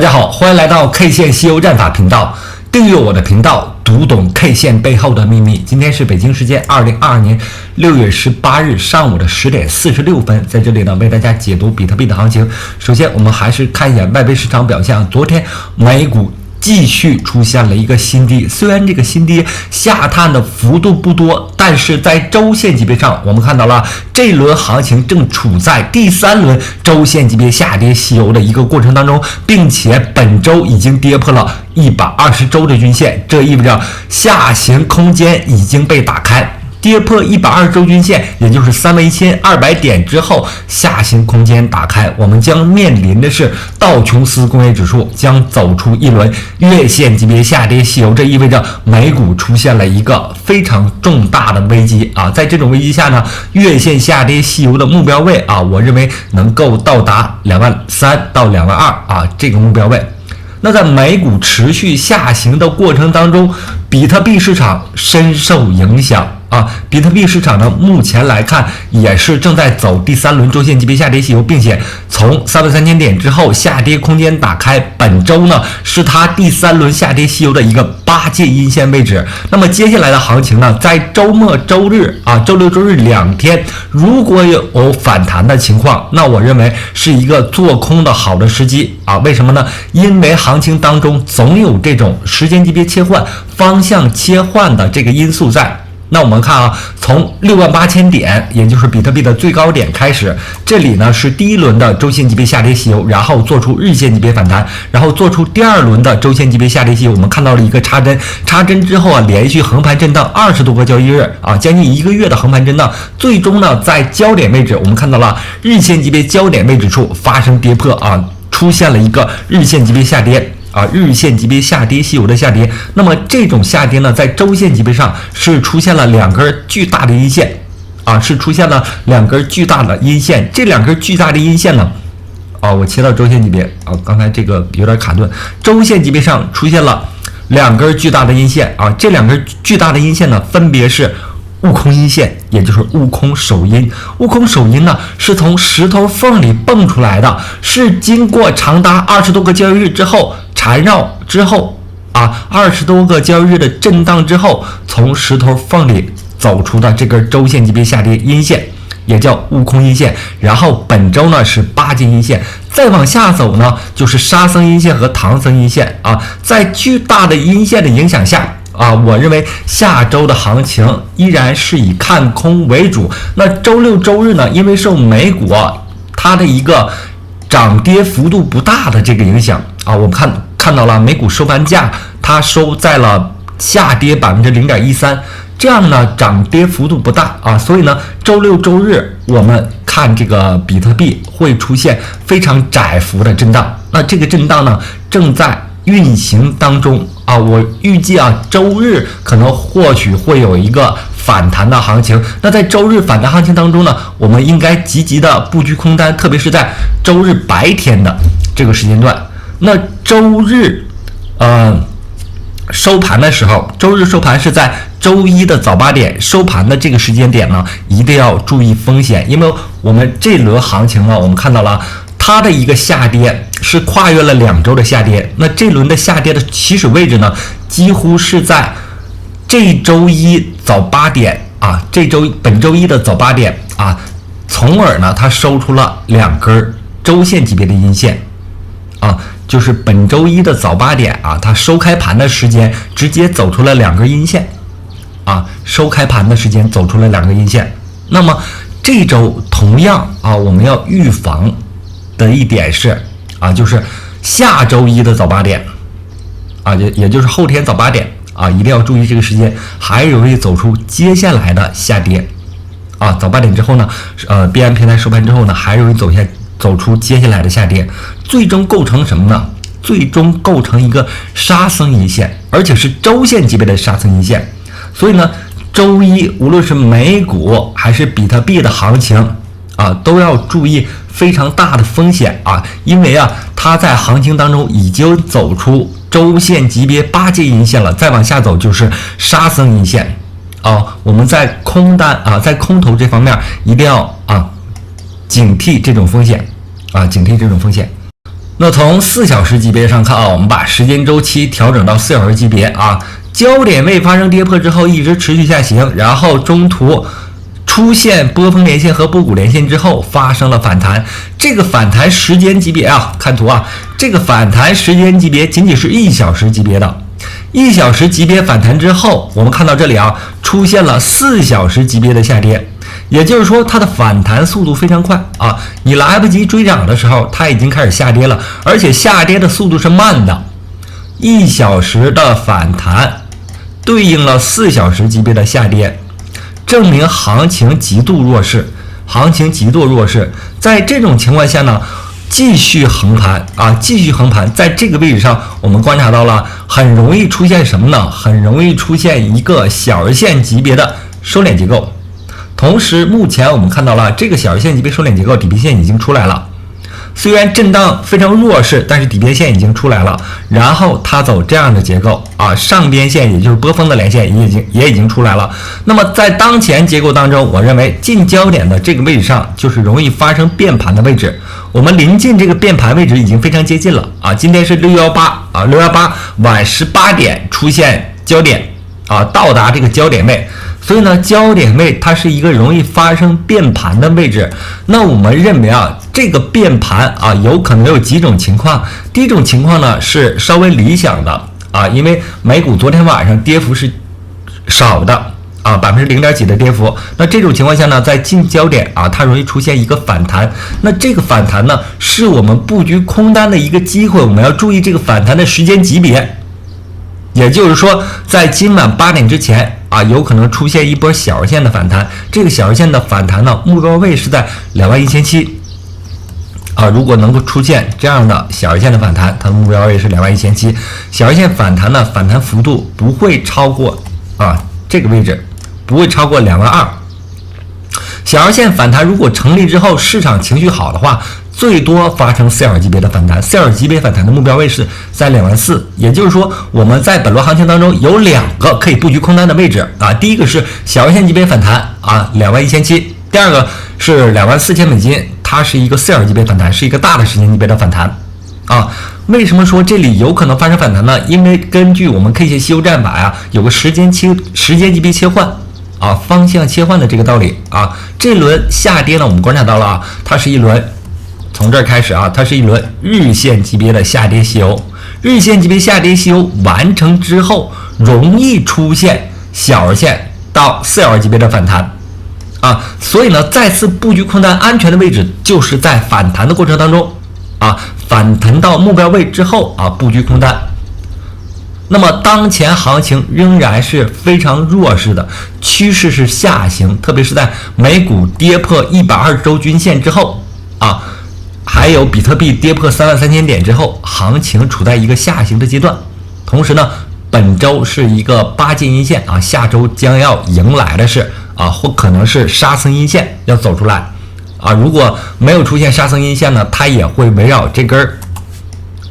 家好，欢迎来到 K 线西游战法频道，订阅我的频道，读懂 K 线背后的秘密。今天是北京时间2022年6月18日上午的10点46分，在这里呢为大家解读比特币的行情。首先，我们还是看一眼外围市场表现。昨天美股继续出现了一个新低，虽然这个新低下探的幅度不多，但是在周线级别上，我们看到了这轮行情正处在第三轮周线级别下跌西游的一个过程当中，并且本周已经跌破了120周的均线，这意味着下行空间已经被打开。跌破120周均线，也就是31200点之后，下行空间打开，我们将面临的是道琼斯工业指数将走出一轮月线级别下跌西游，这意味着美股出现了一个非常重大的危机啊！在这种危机下呢，月线下跌西游的目标位啊，我认为能够到达23000到22000啊这个目标位。那在美股持续下行的过程当中，比特币市场深受影响啊！比特币市场呢，目前来看也是正在走第三轮周线级别下跌西游，并且从33000点之后下跌空间打开，本周呢是它第三轮下跌西游的一个8阶阴线位置。那么接下来的行情呢，在周末周日啊，周六周日2天，如果有反弹的情况，那我认为是一个做空的好的时机啊！为什么呢？因为行情当中总有这种时间级别切换、方向切换的这个因素在。那我们看啊，从68000点，也就是比特币的最高点开始，这里呢是第一轮的周线级别下跌西游，然后做出日线级别反弹，然后做出第二轮的周线级别下跌西游，我们看到了一个插针，插针之后啊，连续横盘震荡20多个交易日啊，将近1个月的横盘震荡，最终呢在焦点位置，我们看到了日线级别焦点位置处发生跌破啊，出现了一个日线级别下跌。日线级别下跌西游的下跌，那么这种下跌呢，在周线级别上是出现了2根巨大的阴线，是出现了2根巨大的阴线。这2根巨大的阴线呢，我切到周线级别刚才这个有点卡顿，周线级别上出现了2根巨大的阴线这2根巨大的阴线呢，分别是悟空阴线，也就是悟空首阴。悟空首阴呢，是从石头缝里蹦出来的，是经过长达20多个交易日之后缠绕之后20多个交易日的震荡之后，从石头缝里走出的这根周线级别下跌阴线，也叫悟空阴线。然后本周呢是8阶阴线，再往下走呢就是沙僧阴线和唐僧阴线在巨大的阴线的影响下我认为下周的行情依然是以看空为主。那周六周日呢，因为受美股它的一个涨跌幅度不大的这个影响我们看到了美股收盘价，它收在了下跌0.13%，这样呢涨跌幅度不大所以呢周六周日我们看这个比特币会出现非常窄幅的震荡。那这个震荡呢正在运行当中我预计周日可能或许会有一个反弹的行情。那在周日反弹行情当中呢，我们应该积极的布局空单，特别是在周日白天的这个时间段。那周日收盘的时候，周日收盘是在周一的早8点收盘的这个时间点呢，一定要注意风险，因为我们这轮行情我们看到了它的一个下跌是跨越了2周的下跌。那这轮的下跌的起始位置呢，几乎是在这周一早8点本周一的早8点从而呢它收出了2根周线级别的阴线就是本周一的早8点它收开盘的时间直接走出了2根阴线收开盘的时间走出了2根阴线。那么这周同样我们要预防的一点是就是下周一的早8点也就是后天早8点一定要注意这个时间，还容易走出接下来的下跌早8点之后呢币安平台收盘之后呢，还容易走出接下来的下跌，最终构成什么呢？最终构成一个沙僧阴线，而且是周线级别的沙僧阴线。所以呢，周一无论是美股还是比特币的行情都要注意非常大的风险因为它在行情当中已经走出周线级别8阶阴线了，再往下走就是沙僧阴线我们在空单在空头这方面一定要警惕这种风险警惕这种风险。那从4小时级别上看啊，我们把时间周期调整到4小时级别啊，焦点位发生跌破之后一直持续下行，然后中途出现波峰连线和波谷连线之后发生了反弹。这个反弹时间级别啊，看图啊，这个反弹时间级别仅仅是1小时级别的。1小时级别反弹之后，我们看到这里啊，出现了4小时级别的下跌。也就是说，它的反弹速度非常快啊！你来不及追涨的时候，它已经开始下跌了，而且下跌的速度是慢的。1小时的反弹对应了4小时级别的下跌，证明行情极度弱势。行情极度弱势，在这种情况下呢，继续横盘啊，继续横盘，在这个位置上，我们观察到了很容易出现什么呢？很容易出现一个小日线级别的收敛结构。同时，目前我们看到了这个小日线级别收敛结构底部线已经出来了，虽然震荡非常弱势，但是底边线已经出来了。然后它走这样的结构啊，上边线也就是波峰的连线也已经出来了。那么在当前结构当中，我认为近焦点的这个位置上就是容易发生变盘的位置。我们临近这个变盘位置已经非常接近了啊！今天是618啊，618晚18点出现焦点啊，到达这个焦点位。所以呢，焦点位它是一个容易发生变盘的位置。那我们认为啊，这个变盘啊，有可能有几种情况。第一种情况呢是稍微理想的啊，因为美股昨天晚上跌幅是少的啊，0.几的跌幅。那这种情况下呢，在近焦点啊，它容易出现一个反弹。那这个反弹呢，是我们布局空单的一个机会，我们要注意这个反弹的时间级别。也就是说，在今晚8点之前啊，有可能出现一波小日线的反弹。这个小日线的反弹呢，目标位是在21,700啊。如果能够出现这样的小日线的反弹，它的目标位是21,700。小日线反弹呢，反弹幅度不会超过啊这个位置，不会超过22,000。小日线反弹如果成立之后，市场情绪好的话，最多发生4小时级别的反弹。4小时级别反弹的目标位是在24,000。也就是说，我们在本轮行情当中有2个可以布局空单的位置啊。第一个是小日线级别反弹啊，21,700；第二个是24,000美金，它是一个4小时级别反弹，是一个大的时间级别的反弹啊。为什么说这里有可能发生反弹呢？因为根据我们 K 线西游战法呀，有个时间级别切换啊，方向切换的这个道理啊。这轮下跌呢，我们观察到了啊，它是一轮从这儿开始啊，它是一轮日线级别的下跌西游。日线级别下跌西游完成之后，容易出现小日线到4小时级别的反弹啊。所以呢，再次布局空单安全的位置就是在反弹的过程当中啊，反弹到目标位之后啊，布局空单。那么当前行情仍然是非常弱势的，趋势是下行，特别是在美股跌破120周均线之后啊，还有比特币跌破33,000点之后，行情处在一个下行的阶段。同时呢，本周是一个8阶阴线啊，下周将要迎来的是啊，或可能是杀升阴线要走出来啊。如果没有出现杀升阴线呢，它也会围绕这根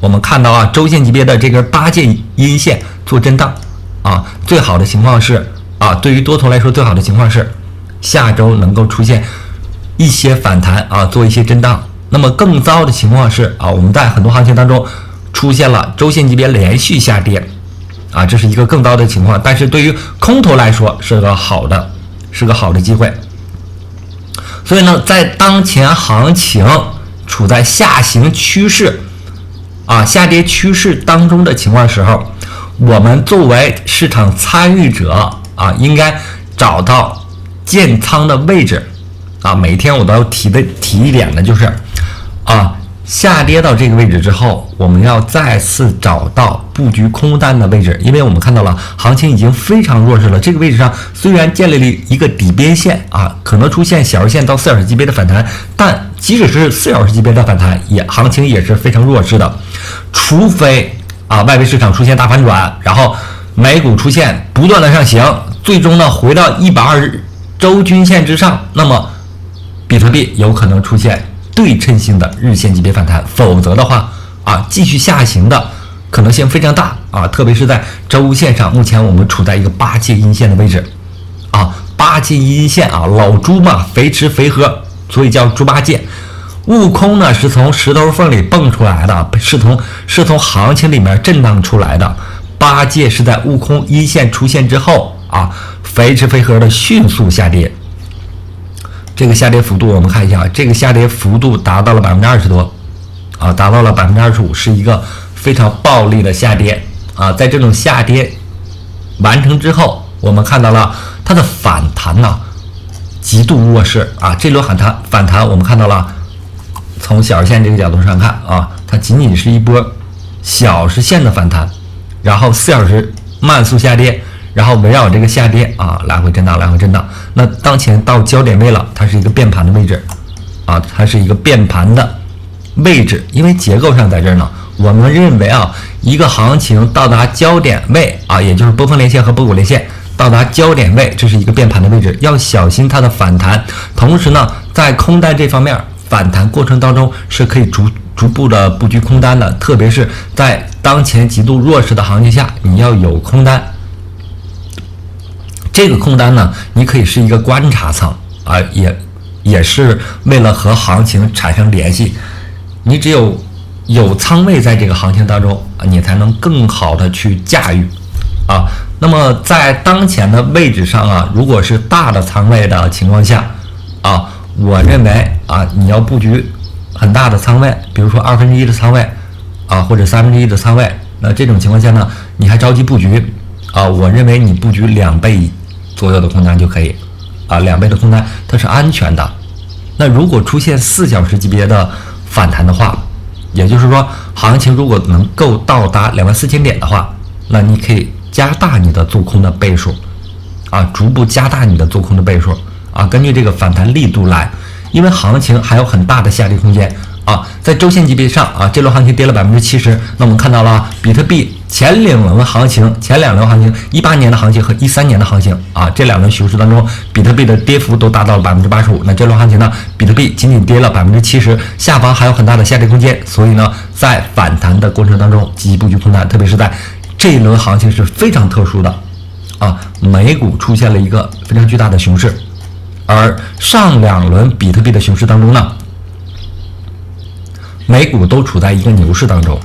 我们看到啊，周线级别的这根8阶阴线做震荡啊。最好的情况是啊，对于多头来说，最好的情况是下周能够出现一些反弹啊，做一些震荡。那么更糟的情况是啊，我们在很多行情当中出现了周线级别连续下跌啊，这是一个更糟的情况。但是对于空头来说是个好的机会。所以呢，在当前行情处在下行趋势啊，下跌趋势当中的情况时候，我们作为市场参与者啊，应该找到建仓的位置啊。每天我都要提一点的就是啊，下跌到这个位置之后，我们要再次找到布局空单的位置，因为我们看到了行情已经非常弱势了。这个位置上虽然建立了一个底边线啊，可能出现小日线到4小时级别的反弹，但即使是4小时级别的反弹，行情也是非常弱势的。除非啊，外围市场出现大反转，然后美股出现不断的上行，最终呢回到120周均线之上，那么比特币有可能出现对称性的日线级别反弹，否则的话啊，继续下行的可能性非常大啊，特别是在周线上，目前我们处在一个8阶阴线的位置啊，8阶阴线啊，老猪嘛，肥吃肥喝，所以叫猪八戒。悟空呢是从石头缝里蹦出来的，是从行情里面震荡出来的。八戒是在悟空一线出现之后啊，飞驰飞鹤的迅速下跌。这个下跌幅度我们看一下，这个下跌幅度达到了20%多啊，达到了25%，是一个非常暴力的下跌啊。在这种下跌完成之后，我们看到了它的反弹呢极度弱势啊。这轮反弹我们看到了，从小时线这个角度上看啊，它仅仅是一波小时线的反弹，然后4小时慢速下跌，然后围绕这个下跌啊来回震荡，来回震荡。那当前到焦点位了，它是一个变盘的位置啊，它是一个变盘的位置。因为结构上在这儿呢，我们认为啊，一个行情到达焦点位啊，也就是波峰连线和波谷连线到达焦点位，这是一个变盘的位置，要小心它的反弹。同时呢，在空单这方面，反弹过程当中是可以逐步的布局空单的，特别是在当前极度弱势的行情下，你要有空单。这个空单呢，你可以是一个观察仓啊，也是为了和行情产生联系。你只有仓位在这个行情当中啊，你才能更好的去驾驭啊。那么在当前的位置上啊，如果是大的仓位的情况下啊，我认为啊，你要布局很大的仓位，比如说1/2的仓位啊，或者1/3的仓位。那这种情况下呢，你还着急布局啊？我认为你布局2倍左右的空单就可以啊，2倍的空单它是安全的。那如果出现4小时级别的反弹的话，也就是说行情如果能够到达24000点的话，那你可以加大你的做空的倍数啊，逐步加大你的做空的倍数啊，根据这个反弹力度来，因为行情还有很大的下跌空间啊。在周线级别上啊，这轮行情跌了70%，那我们看到了比特币前2轮行情，18年的行情和13年的行情啊，这2轮熊市当中，比特币的跌幅都达到了85%。那这轮行情呢，比特币仅仅跌了70%，下方还有很大的下跌空间，所以呢，在反弹的过程当中积极布局空单，特别是在这一轮行情是非常特殊的啊，美股出现了一个非常巨大的熊市，而上2轮比特币的熊市当中呢，美股都处在一个牛市当中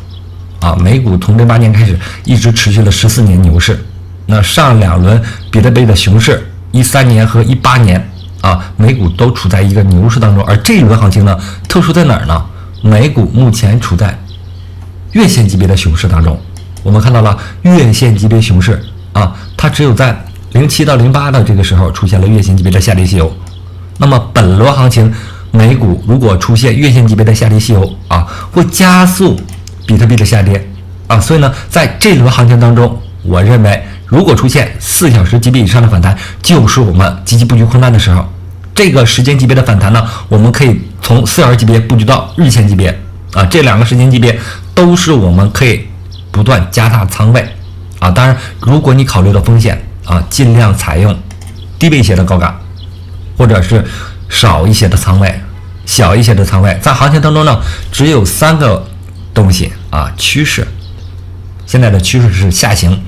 啊，美股从08年开始一直持续了14年牛市。那上2轮比特币的熊市，13年和18年啊，美股都处在一个牛市当中。而这一轮行情呢，特殊在哪儿呢？美股目前处在月线级别的熊市当中。我们看到了月线级别熊市啊，它只有在07到08的这个时候出现了月线级别的下跌吸油。那么本轮行情，美股如果出现月线级别的下跌吸油啊，会加速比特币的下跌啊，所以呢，在这轮行情当中，我认为如果出现4小时级别以上的反弹，就是我们积极布局空单的时候。这个时间级别的反弹呢，我们可以从4小时级别布局到日线级别啊，这2个时间级别都是我们可以不断加大仓位啊。当然，如果你考虑到风险啊，尽量采用低位一些的高杆，或者是少一些的仓位，小一些的仓位。在行情当中呢，只有3个东西啊，趋势，现在的趋势是下行，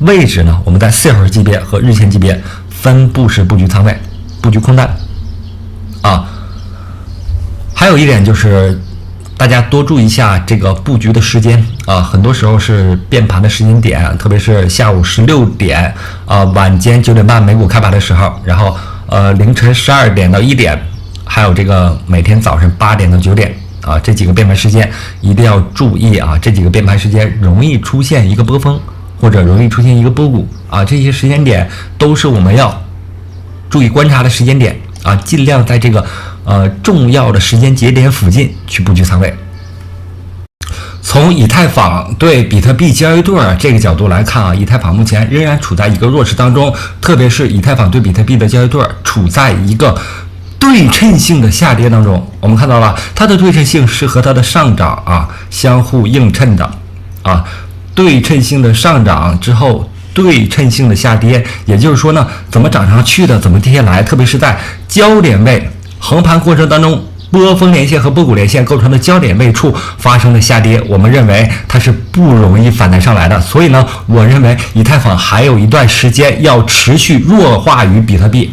位置呢，我们在4小时级别和日线级别分布式布局仓位，布局空单啊。还有一点就是大家多注意一下这个布局的时间啊，很多时候是变盘的时间点，特别是下午16点啊，晚间9点半美股开盘的时候，然后凌晨12点到1点，还有这个每天早上8点到9点啊，这几个变盘时间一定要注意啊，这几个变盘时间容易出现一个波峰，或者容易出现一个波谷啊，这些时间点都是我们要注意观察的时间点啊，尽量在这个重要的时间节点附近去布局仓位。从以太坊对比特币交易对这个角度来看啊，以太坊目前仍然处在一个弱势当中，特别是以太坊对比特币的交易对处在一个对称性的下跌当中。我们看到了它的对称性是和它的上涨啊相互映衬的啊，对称性的上涨之后对称性的下跌，也就是说呢，怎么涨上去的怎么跌下来，特别是在焦点位横盘过程当中，波峰连线和波谷连线构成的焦点位处发生的下跌，我们认为它是不容易反弹上来的。所以呢，我认为以太坊还有一段时间要持续弱化于比特币，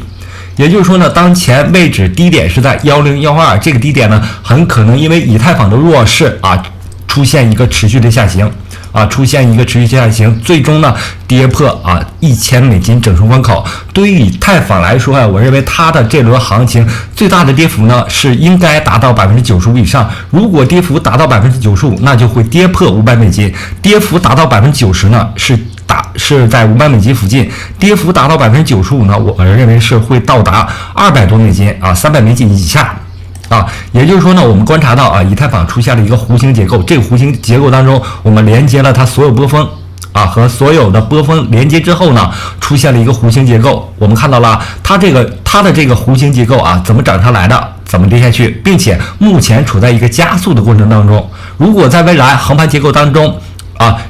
也就是说呢，当前位置低点是在10122，这个低点呢，很可能因为以太坊的弱势啊，出现一个持续的下行。最终呢跌破$1000整数关口。对于以太坊来说我认为它的这轮行情最大的跌幅呢是应该达到95%以上。如果跌幅达到95%，那就会跌破$500；跌幅达到90%呢是在$500附近；跌幅达到95%呢，我认为是会到达$200多$300以下。也就是说呢，我们观察到以太坊出现了一个弧形结构，这个弧形结构当中，我们连接了它所有波峰和所有的波峰连接之后呢，出现了一个弧形结构。我们看到了它的这个弧形结构怎么涨上来的，怎么跌下去，并且目前处在一个加速的过程当中。如果在未来横盘结构当中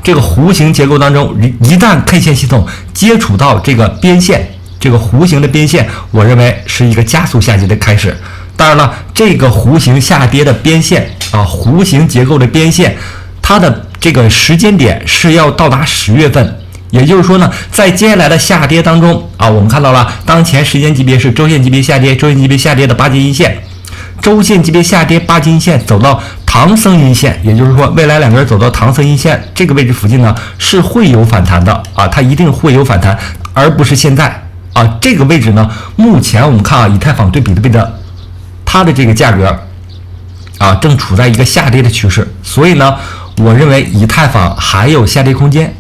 这个弧形结构当中，一旦 K 线系统接触到这个边线，这个弧形的边线，我认为是一个加速下跌的开始。当然了，这个弧形下跌的边线弧形结构的边线，它的这个时间点是要到达10月份。也就是说呢，在接下来的下跌当中我们看到了当前时间级别是周线级别下跌，周线级别下跌的8节阴线，周线级别下跌8节阴线走到唐僧阴线，也就是说未来两根走到唐僧阴线这个位置附近呢，是会有反弹的它一定会有反弹，而不是现在这个位置呢，目前我们看以太坊对比特币的它的这个价格正处在一个下跌的趋势，所以呢，我认为以太坊还有下跌空间，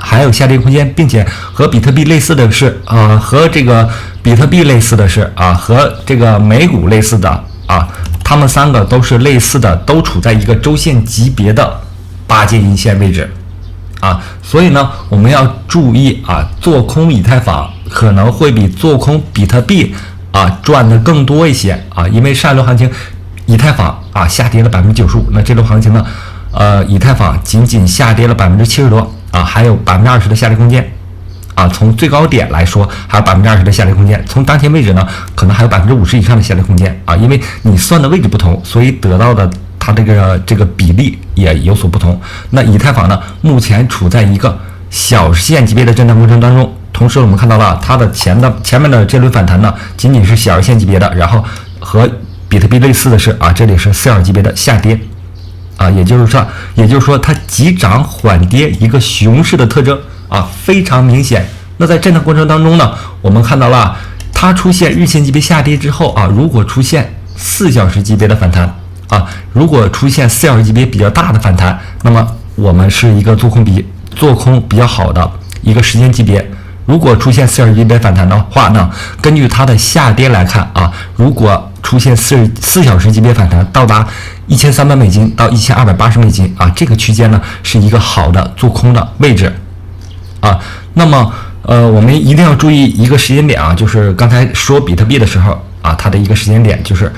并且和比特币类似的是和这个比特币类似的是和这个美股类似的它们三个都是类似的，都处在一个周线级别的8节阴线位置所以呢，我们要注意做空以太坊可能会比做空比特币赚的更多一些因为上一轮行情以太坊下跌了95%，那这轮行情呢以太坊仅仅下跌了70%多还有20%的下跌空间从最高点来说还有20%的下跌空间，从当前位置呢可能还有50%以上的下跌空间因为你算的位置不同，所以得到的它这个比例也有所不同。那以太坊呢目前处在一个小线级别的震荡过程当中，同时我们看到了它的前面的这轮反弹呢仅仅是小线级别的，然后和比特币类似的是这里是4小级别的下跌也就是说它急涨缓跌一个熊市的特征非常明显。那在震荡过程当中呢，我们看到了它出现日线级别下跌之后如果出现4小时级别的反弹如果出现4小时级别比较大的反弹，那么我们是一个做空比较好的一个时间级别。如果出现4小时级别反弹的话呢，根据它的下跌来看如果出现4小时级别反弹到达$1300到$1280这个区间呢是一个好的做空的位置那么我们一定要注意一个时间点就是刚才说比特币的时候它的一个时间点就是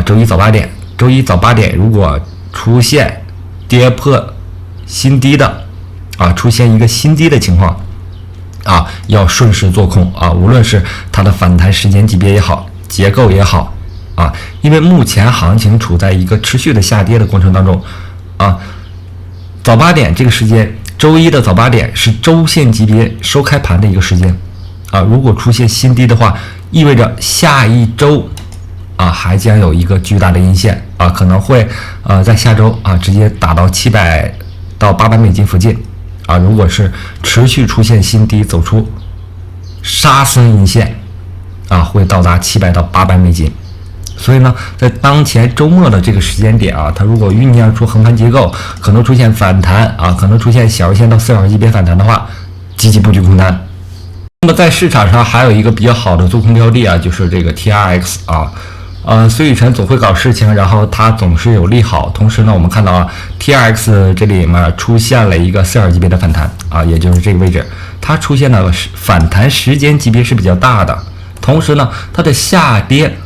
周一早8点如果出现跌破新低的出现一个新低的情况要顺势做空无论是它的反弹时间级别也好，结构也好因为目前行情处在一个持续的下跌的过程当中早8点这个时间，周一的早8点是周线级别收开盘的一个时间如果出现新低的话，意味着下一周还将有一个巨大的阴线可能会在下周直接打到$700到$800附近如果是持续出现新低，走出杀死阴线会到达$700到$800。所以呢，在当前周末的这个时间点它如果酝酿出横盘结构，可能出现反弹可能出现小日线到4小时级别反弹的话，积极布局空单。那么在市场上还有一个比较好的做空标的就是这个 TRX 孙宇晨总会搞事情，然后他总是有利好。同时呢，我们看到TRX 这里面出现了一个4小时级别的反弹也就是这个位置，它出现的反弹时间级别是比较大的。同时呢，它的下跌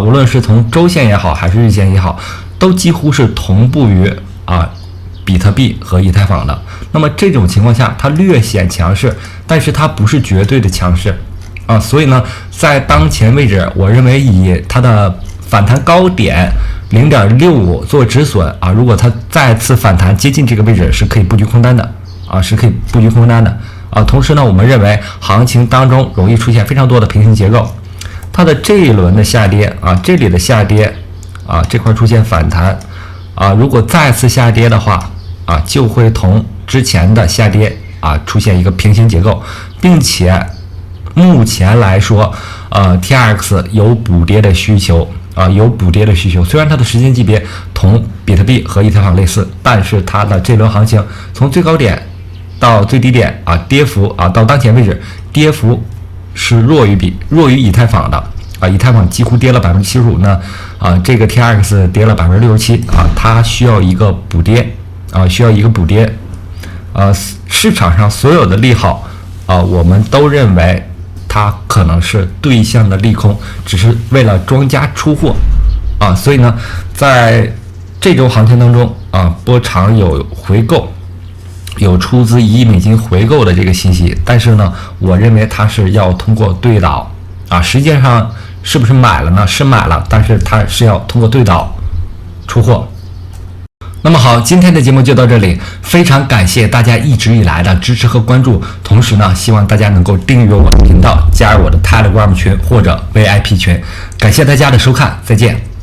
无论是从周线也好还是日线也好，都几乎是同步于比特币和以太坊的。那么这种情况下，它略显强势，但是它不是绝对的强势所以呢，在当前位置，我认为以它的反弹高点0.65做止损如果它再次反弹接近这个位置，是可以布局空单的同时呢，我们认为行情当中容易出现非常多的平行结构。它的这一轮的下跌啊，这里的下跌啊，这块出现反弹啊，如果再次下跌的话啊，就会同之前的下跌啊出现一个平行结构，并且目前来说，TRX 有补跌的需求啊，有补跌的需求。虽然它的时间级别同比特币和以太坊类似，但是它的这轮行情从最高点到最低点啊，跌幅啊到当前为止，跌幅是弱于以太坊的啊，以太坊几乎跌了75%呢，啊，这个 TRX 跌了67%啊，它需要一个补跌啊，需要一个补跌。市场上所有的利好啊，我们都认为它可能是对向的利空，只是为了庄家出货啊，所以呢，在这周行情当中啊，波场有回购，有出资1亿美金回购的这个信息，但是呢，我认为它是要通过对倒啊，实际上是不是买了呢？是买了，但是它是要通过对倒出货。那么好，今天的节目就到这里，非常感谢大家一直以来的支持和关注，同时呢，希望大家能够订阅我的频道，加入我的 Telegram 群或者 VIP 群，感谢大家的收看，再见。